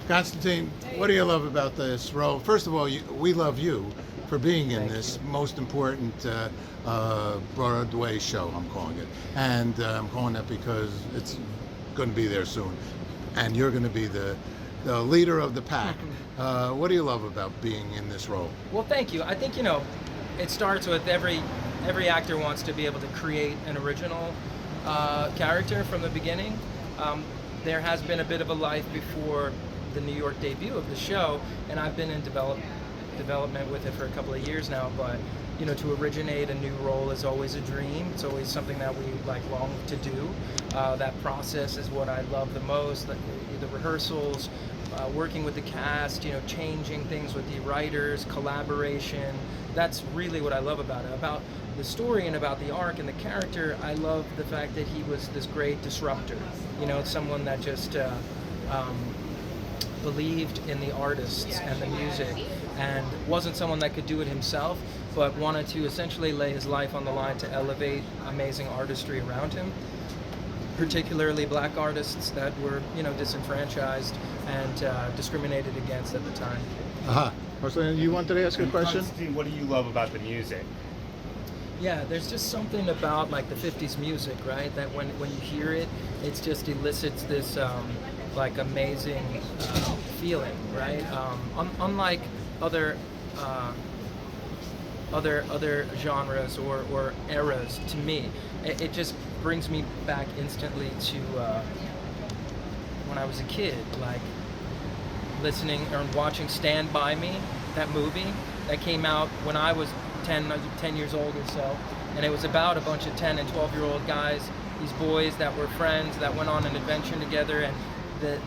Constantine, what do you love about this role? First of all, we love you for being in this most important Broadway show, I'm calling it. And I'm calling that because it's going to be there soon. And you're going to be the leader of the pack. What do you love about being in this role? Well, thank you. I think, it starts with every actor wants to be able to create an original character from the beginning. There has been a bit of a life before the New York debut of the show, and I've been in development with it for a couple of years now, but to originate a new role is always a dream. It's always something that we long to do. That process is what I love the most, the rehearsals, working with the cast, changing things with the writers, collaboration. That's really what I love about it. About the story and about the arc and the character, I love the fact that he was this great disruptor. Someone that just believed in the artists and the music, and wasn't someone that could do it himself, but wanted to essentially lay his life on the line to elevate amazing artistry around him, particularly black artists that were disenfranchised and discriminated against at the time. You wanted to ask a question? Constantine, what do you love about the music? Yeah, there's just something about the 50s music, right? That when you hear it, it just elicits this amazing feeling, right? Unlike other genres or eras, to me, it just brings me back instantly to when I was a kid, listening or watching Stand By Me, that movie that came out when I was 10 years old or so, and it was about a bunch of 10 and 12-year-old guys, these boys that were friends that went on an adventure together, and the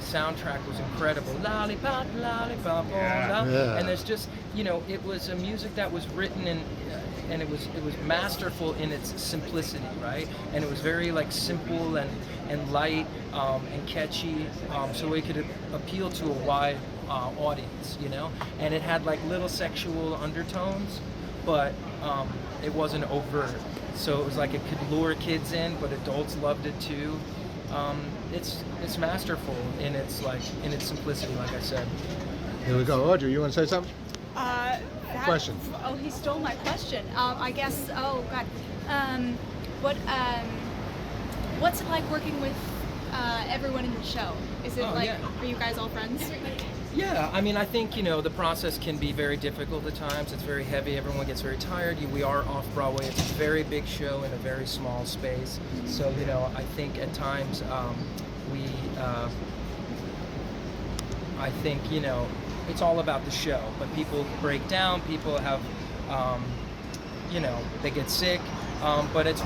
soundtrack was incredible. Lollipop, lollipop, yeah. And there's just it was a music that was written and it was masterful in its simplicity, right? And it was very simple and light and catchy, so it could appeal to a wide audience, And it had little sexual undertones, but it wasn't overt. So it was it could lure kids in, but adults loved it too. It's masterful in its simplicity, like I said. Here we go. Audrey, you want to say something? Question. Oh, he stole my question. I guess. Oh God. What's it like working with everyone in the show? Is it yeah. Are you guys all friends? Yeah, I think, the process can be very difficult at times. It's very heavy. Everyone gets very tired. We are off-Broadway. It's a very big show in a very small space. So, I think at times I think, it's all about the show. But people break down. People have, they get sick. But it's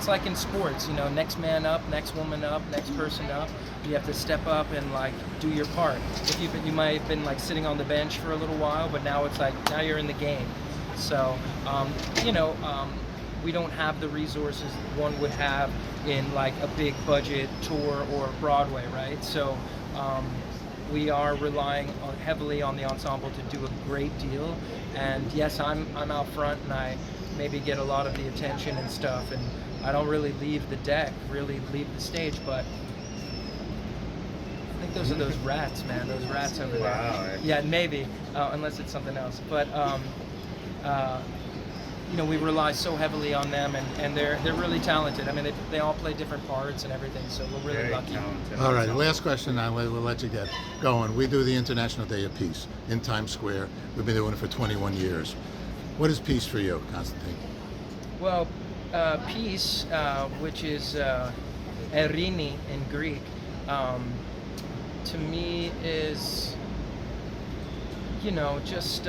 like in sports, next man up, next woman up, next person up. You have to step up and do your part. If you might have been sitting on the bench for a little while, but now it's now you're in the game. So we don't have the resources one would have in a big budget tour or Broadway, right? So we are relying heavily on the ensemble to do a great deal. And yes, I'm out front and I maybe get a lot of the attention and stuff, and I don't really leave the deck, really leave the stage, but I think those are those rats, man, those rats over there. Wow. Yeah, maybe, unless it's something else. But, we rely so heavily on them, and they're really talented. They all play different parts and everything, so we're really Very lucky. talented. All right, last question, we'll let you get going. We do the International Day of Peace in Times Square. We've been doing it for 21 years. What is peace for you, Constantine? Well, peace, which is erini in Greek, to me is, just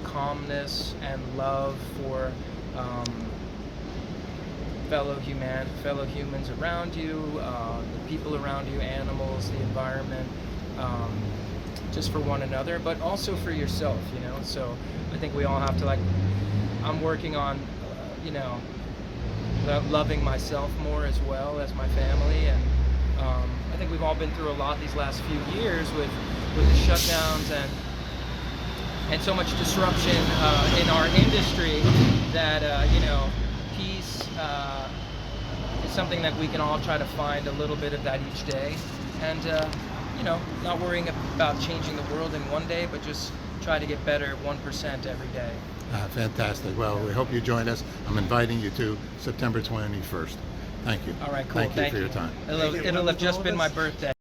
calmness and love for fellow humans around you, the people around you, animals, the environment, just for one another, but also for yourself, So I think we all have to I'm working on, loving myself more as well as my family, and I think we've all been through a lot these last few years with the shutdowns and so much disruption in our industry that peace is something that we can all try to find a little bit of that each day, and not worrying about changing the world in one day, but just try to get better 1% every day. Fantastic. Well, we hope you join us. I'm inviting you to September 21st. Thank you. All right, cool. Thank you for your time. It'll have just been my birthday.